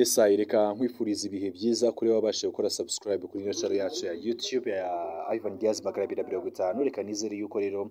Yes, reka nkwifuriza ibihe byiza kuri wabashije gukora subscribe kuri channel yacu ya YouTube ya Ivan Diaz Magrabira 50. Reka nizere yuko rero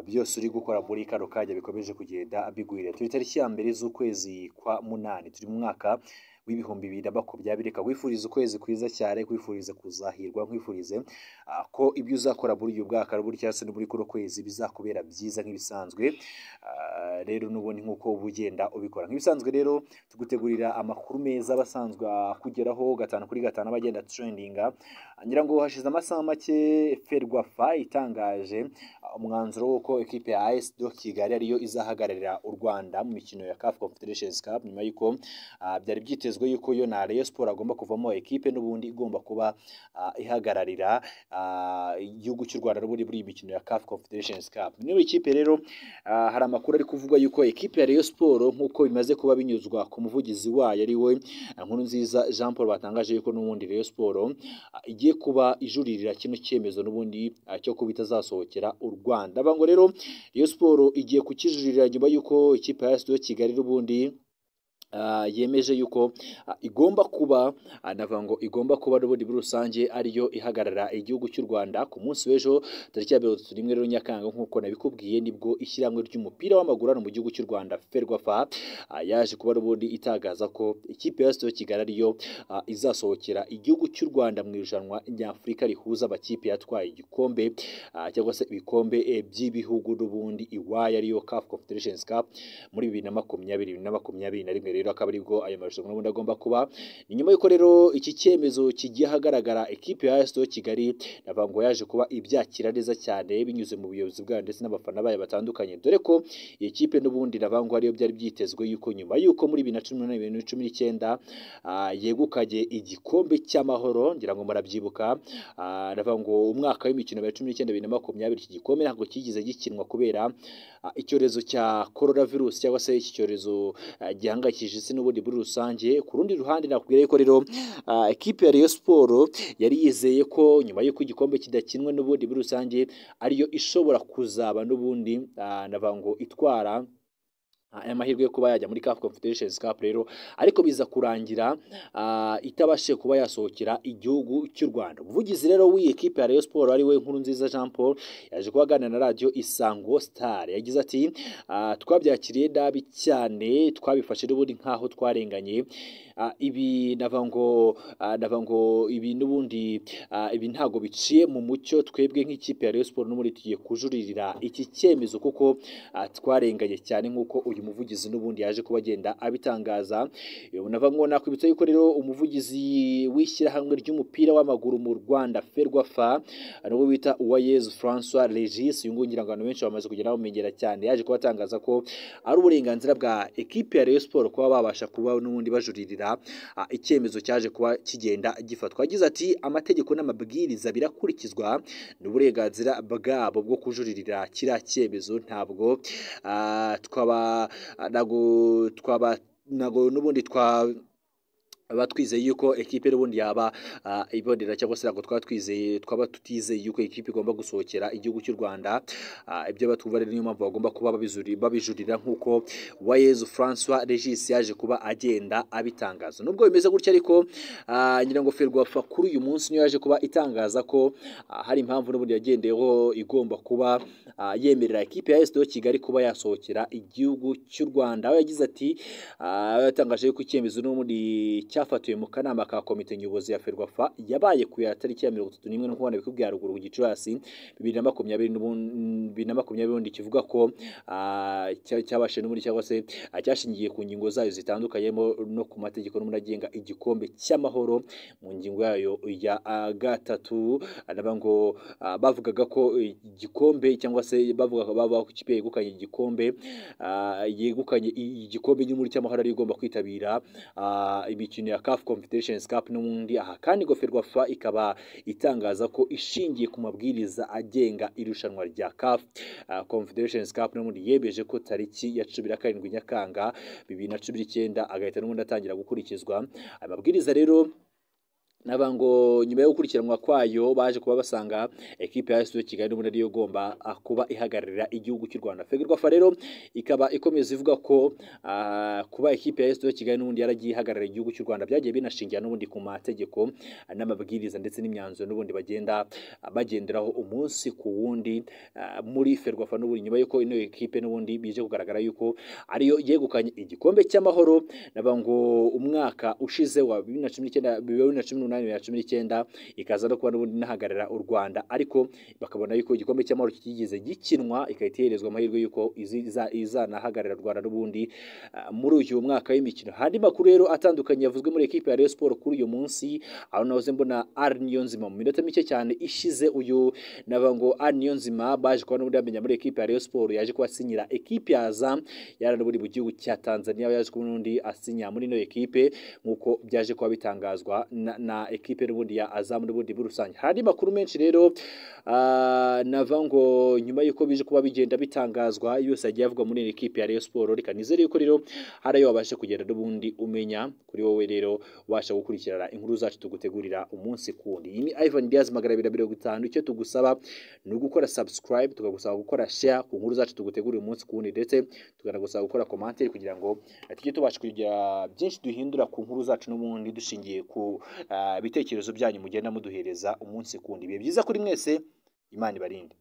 byose uri gukora muri kano kanya bikomeje kugenda bigwira. Turi tariki ya mbere z'ukwezi kwa munani, turi mu mwaka w'ibihumbi 2020. Reka wifuriza ukwezi kwiza cyane, kwifuriza kuzahirwa, nkwifurize ko ibyo uzakora muri uyu bwaka buri cyase no muri kuno kwezi bizakubera byiza nk'ibisanzwe. Rero nubone nkuko ubugenda ubikora nk'ibisanzwe. Rero tugutegurira amakuru meza basanzwe kugeraho gatanu kuri gatanu abagenda trendinga. Ngira ngo hashize amasaha make Ferwafa itangaje umwanzuro w'uko ekipe ya AS do Kigali ariyo izahagararira u Rwanda mu mikino ya CAF Confederations Cup, nyuma y'uko byari byitezwe yuko yo na Rayon Sport agomba kuvamo ekipe n'ubundi igomba kuba ihagararira igihugu cy'u Rwanda n'ubundi muri iyi mikino ya CAF Confederations Cup. Niyo ekipe rero hari amakuru ari kuvuga yuko ekipe ya Rayon Sport nk'uko bimaze kuba binyuzwa ku muvugizi wayo ari we Nkurunziza Jean Paul, batangaje yuko n'ubundi Rayon Sport igiye kuba ijuririra kino cyemezo n'ubundi cyo kuba itazasohokera u Rwanda. Bango rero Rayon Sport igiye kukijuririra nyuma y'uko ikipe ya AS do Kigali n'ubundi yemeje yuko igomba kuba igomba kuba n'ubundi muri rusange ariyo ihagarara igihugu cy'u Rwanda ku munsi w'ejo tariki ya 21 rero Nyakanga. Nk'uko nabikubwiye nibwo ishyirahamwe ry'umupira w'amaguru hano mu gihugu cy'u Rwanda Ferwafa yaje kuba n'ubundi itangaza ko ikipe ya AS do Kigali ariyo izasohokera igihugu cy'u Rwanda mu irushanwa nyafurika rihuza amakipe yatwaye igikombe cyangwa se ibikombe by'ibihugu n'ubundi iwayo ariyo CAF Confederations Cup muri 2021. Rero akaba aribwo ayo marushanwa n'ubundi agomba kuba. Ni nyuma y'uko rero iki cyemezo kigiye hagaragara ekipe ya AS do Kigali navango yaje kuba ibyakira neza cyane binyuze mu buyobozi bwayo ndetse n'abafana bayo batandukanye, dore ko iyi kipe n'ubundi navango ariyo byari byitezwe yuko nyuma y'uko muri 2018-2019 yegukanye igikombe cy'amahoro, ngira ngo murabyibuka. Navango umwaka w'imikino ya 2019-2020 iki gikombe ntabwo kigize gikinwa kubera icyorezo cya coronavirus cyangwa se iki cyorezo gihangayikishije isi n'ubundi muri rusange. Ku rundi ruhande nakubwira yuko rero ekipe ya Rayon Sport yari yizeye ko nyuma y'uko igikombe kidakinwe n'ubundi muri rusange ariyo ishobora kuzaba n'ubundi navango itwara amahirwe yo kuba yajya muri CAF Confederations Cup. Rero ariko biza kurangira itabashe kuba yasohokera igihugu cy'u Rwanda. Umuvugizi rero w'iyi ekipe ya Rayon Sport ari we Nkurunziza Jean Paul yaje kubaganira na radio Isango Star, yagize ati twabyakiriye nabi cyane, twabifashe n'ubundi nkaho twarenganye. Ibi navango ibi n'ubundi ibi ntago biciye mu mucyo. Twebwe nk'ikipe ya Rayon Sport n'ubundi tugiye kujuririra iki cyemezo kuko twarenganye cyane, nk'uko uyu muvugizi n'ubundi yaje kuba agenda abitangaza. Navango nakwibutsa yuko rero umuvugizi w'ishyirahamwe ry'umupira w'amaguru mu Rwanda Ferwafa n'uwo bita Uwayezu François Regis, uyu nguyu ngira ngo abantu benshi bamaze kugenda bamenyera cyane, yaje kuba atangaza ko ari uburenganzira bwa ekipe ya Rayon Sport kuba babasha kuba n'ubundi bajuririra icyemezo cyaje kuba kigenda gifatwa. Agize ati amategeko n'amabwiriza birakurikizwa, n'uburenganzira bwabo bwo kujuririra kiriya cyemezo. Ntabwo n'ubundi twizeye yuko ekipe n'ubundi yaba ibonera cyangwa se ntabwo twaba tutizeye yuko ekipe igomba gusohokera igihugu cy'u Rwanda. Ibyo batwumva rero niyo mpamvu bagomba kuba babijurira nk'uko Uwayezu François Regis yaje kuba agenda abitangaza. Nubwo bimeze gutya ariko ngira ngo Ferwafa kuri uyu munsi niyo yaje kuba itangaza ko hari impamvu n'ubundi yagendeyeho igomba kuba yemerera ekipe ya AS do Kigali kuba yasohokera igihugu cy'u Rwanda. Aho yagize ati yatangaje yuko icyemezo n'ubundi cyafatiwe mu kanama ka komite nyobozi ya Ferwafa yabaye ku ya tariki ya 31 nk'uko nabikubwiye haruguru ku Gicurasi 2020 kivuga ko cyabashe n'ubundi cyangwa se cyashingiye ku ngingo zayo zitandukanye no ku mategeko n'umunagenga igikombe cy'amahoro mu ngingo yayo ya gatatu. Nabango bavugaga ko igikombe cyangwa se bavuga ko ikipe yegukanye igikombe ny'umuri cy'amahoro ari igomba kwitabira imikino ya CAF Confederations Cup n'ubundi. Aha kandi Ferwafa ikaba itangaza ko ishingiye ku mabwiriza agenga irushanwa rya CAF Confederations Cup n'ubundi yebeje ko tariki ya 17 Nyakanga 2019 agahita n'ubundi atangira gukurikizwa amabwiriza. Rero nabango nyuma yo gukurikiranwa kwayo baje kuba basanga ekipe ya AS Kigali n'ubundi ariyo igomba kuba ihagararira igihugu cy'u Rwanda. Ferwafa rero ikaba ikomeza ivuga ko kuba ekipe ya AS Kigali n'ubundi yaragiye ihagararira igihugu cy'u Rwanda byagiye binashingira n'ubundi ku mategeko n'amabwiriza ndetse n'imyanzuro n'ubundi bagenda bagenderaho umunsi ku wundi muri Ferwafa n'ubundi nyuma yuko ino ekipe n'ubundi bije kugaragara yuko ariyo yegukanye igikombe cy'amahoro nabango umwaka ushize wa 2019 2019 ikaza no kuba n'ubundi nahagarara u Rwanda, ariko bakabona yuko igikombe cy'amahoro kigize gikinwa ikayiterezwa amahirwe yuko izanahagarara u Rwanda n'ubundi muri uyu mwaka w'imikino. Handi makuru rero atandukanye yavuzwe muri ekipe ya Rayon Sport kuri uyu munsi, aho nahoze mbona Ari Niyonzima mu minota mike cyane ishize uyu nabango Ari Niyonzima baje kuba n'ubundi bamenya muri ekipe ya Rayon Sport yaje kubasinyira ekipe ya Azam n'ubundi mu gihugu cya Tanzania, yaje kuba n'ubundi asinya muri no ekipe nkuko byaje kuba bitangazwa na ekipe n'ubundi ya Azam n'ubundi muri rusange. Hari makuru menshi rero navango nyuma yuko bije kuba bigenda bitangazwa yose agiye avuga muri ekipe ya Rayon Sport, reka nizere yuko rero harayo wabasha kugenda n'ubundi umenya kuri wowe rero washa gukurikirana inkuru zacu tugutegurira umunsi kundi. Iyi ni Ivan Diaz Magarabira 50. Icyo tugusaba ni ugukora subscribe, tukagusaba gukora share ku nkuru zacu tugutegurira umunsi kundi, ndetse tukanagusaba gukora commentaire kugira ngo tujye tubasha kugira byinshi duhindura ku nkuru zacu n'ubundi dushingiye ku bitekerezo byanyu mugenda muduhereza umunsi kundi. Bibe byiza kuri mwese, Imana ibarinde.